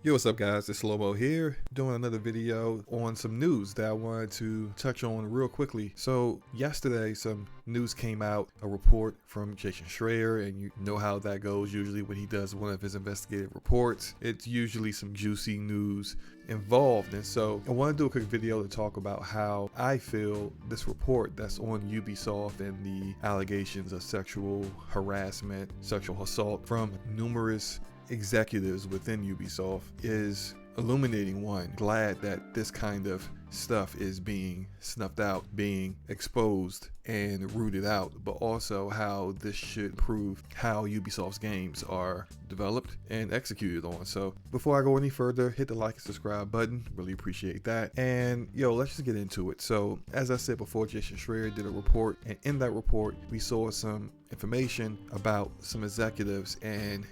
Yo, what's up guys, it's Slow-Mo here, doing another video on some news that I wanted to touch on real quickly. So yesterday some news came out, a report from Jason Schreier, and you know how that goes usually when he does one of his investigative reports. It's usually some juicy news involved, and so I want to do a quick video to talk about how I feel this report that's on Ubisoft and the allegations of sexual harassment, sexual assault from numerous executives within Ubisoft is illuminating. One, glad that this kind of stuff is being snuffed out, being exposed and rooted out, but also how this should prove how Ubisoft's games are developed and executed on. So before I go any further, hit the like and subscribe button, really appreciate that. And let's just get into it. So as I said before, Jason Schreier did a report, and in that report we saw some information about some executives and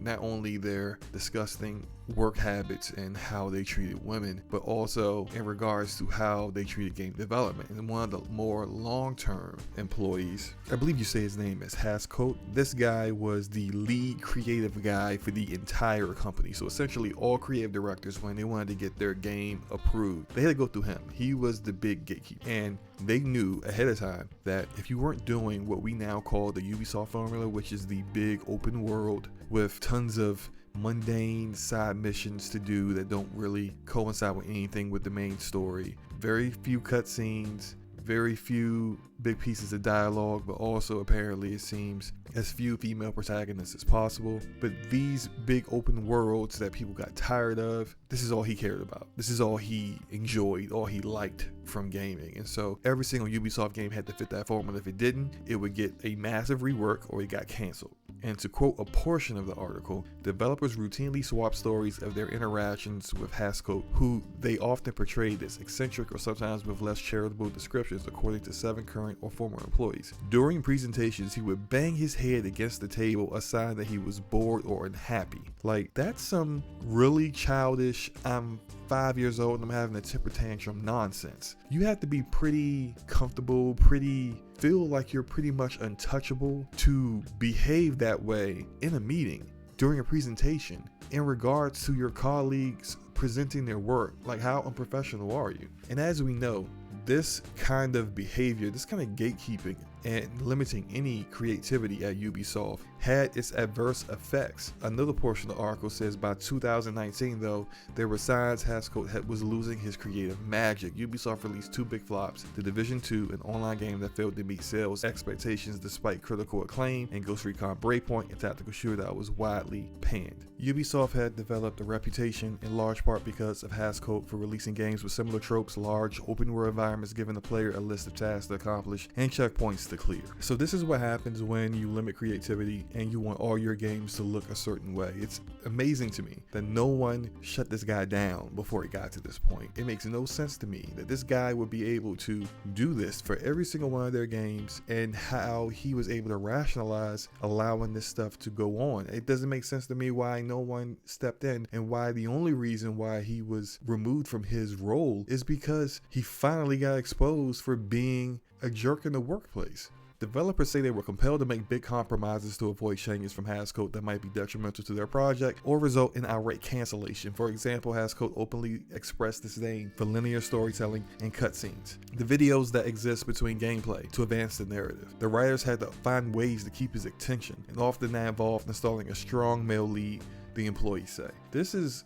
not only their disgusting work habits and how they treated women, but also in regards to how they treated game development. And one of the more long-term employees, I believe you say his name is Hascoat. This guy was the lead creative guy for the entire company. So essentially all creative directors, when they wanted to get their game approved, they had to go through him. He was the big gatekeeper, and they knew ahead of time that if you weren't doing what we now call the Ubisoft formula, which is the big open world with tons of mundane side missions to do that don't really coincide with anything with the main story, very few cutscenes, very few big pieces of dialogue, but also apparently it seems as few female protagonists as possible. But these big open worlds that people got tired of, this is all he cared about. This is all he enjoyed, all he liked from gaming. And so every single Ubisoft game had to fit that formula. If it didn't, it would get a massive rework or it got canceled. And to quote a portion of the article, developers routinely swap stories of their interactions with Hascoat, who they often portrayed as eccentric or sometimes with less charitable descriptions, according to 7 current or former employees. During presentations, he would bang his head against the table, a sign that he was bored or unhappy. Like, that's some really childish, I'm 5 years old and I'm having a temper tantrum nonsense. You have to be pretty comfortable, feel like you're pretty much untouchable to behave that way in a meeting during a presentation in regards to your colleagues presenting their work. Like, how unprofessional are you? And as we know, this kind of behavior, this kind of gatekeeping and limiting any creativity at Ubisoft had its adverse effects. Another portion of the article says by 2019, though, there were signs Hascoat was losing his creative magic. Ubisoft released 2 big flops: The Division 2, an online game that failed to meet sales expectations despite critical acclaim, and Ghost Recon Breakpoint, a tactical shooter that was widely panned. Ubisoft had developed a reputation in large part because of Hascoat for releasing games with similar tropes, large open world environments giving the player a list of tasks to accomplish and checkpoints to clear. So this is what happens when you limit creativity and you want all your games to look a certain way. It's amazing to me that no one shut this guy down before it got to this point. It makes no sense to me that this guy would be able to do this for every single one of their games, and how he was able to rationalize allowing this stuff to go on. It doesn't make sense to me why no one stepped in, and why the only reason why he was removed from his role is because he finally got exposed for being a jerk in the workplace. Developers say they were compelled to make big compromises to avoid changes from Hascoat that might be detrimental to their project or result in outright cancellation. For example, Hascoat openly expressed disdain for linear storytelling and cutscenes, the videos that exist between gameplay, to advance the narrative. The writers had to find ways to keep his attention, and often that involved installing a strong male lead, the employees say. This is...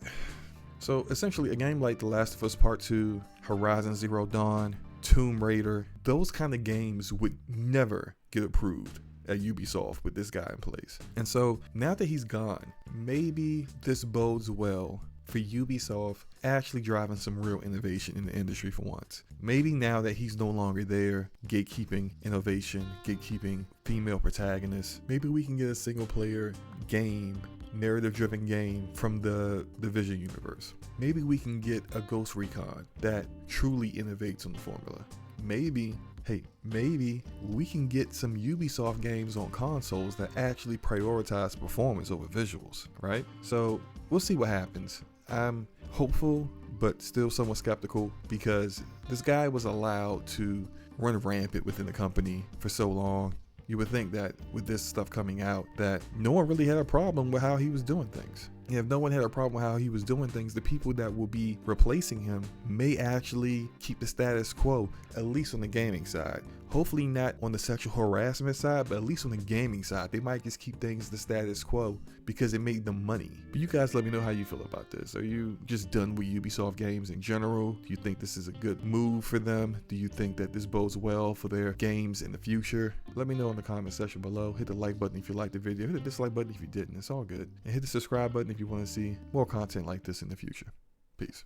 So essentially, a game like The Last of Us Part 2, Horizon Zero Dawn, Tomb Raider, those kind of games would never get approved at Ubisoft with this guy in place. And so now that he's gone, maybe this bodes well for Ubisoft actually driving some real innovation in the industry for once. Maybe now that he's no longer there, gatekeeping innovation, gatekeeping female protagonists, maybe we can get a single player game, narrative-driven game from the Division universe. Maybe we can get a Ghost Recon that truly innovates on the formula. Maybe we can get some Ubisoft games on consoles that actually prioritize performance over visuals, right? So we'll see what happens. I'm hopeful, but still somewhat skeptical, because this guy was allowed to run rampant within the company for so long. You would think that with this stuff coming out that no one really had a problem with how he was doing things. And if no one had a problem with how he was doing things, the people that will be replacing him may actually keep the status quo, at least on the gaming side. Hopefully not on the sexual harassment side, but at least on the gaming side. They might just keep things the status quo because it made them money. But you guys let me know how you feel about this. Are you just done with Ubisoft games in general? Do you think this is a good move for them? Do you think that this bodes well for their games in the future? Let me know in the comment section below. Hit the like button if you liked the video. Hit the dislike button if you didn't. It's all good. And hit the subscribe button if you want to see more content like this in the future. Peace.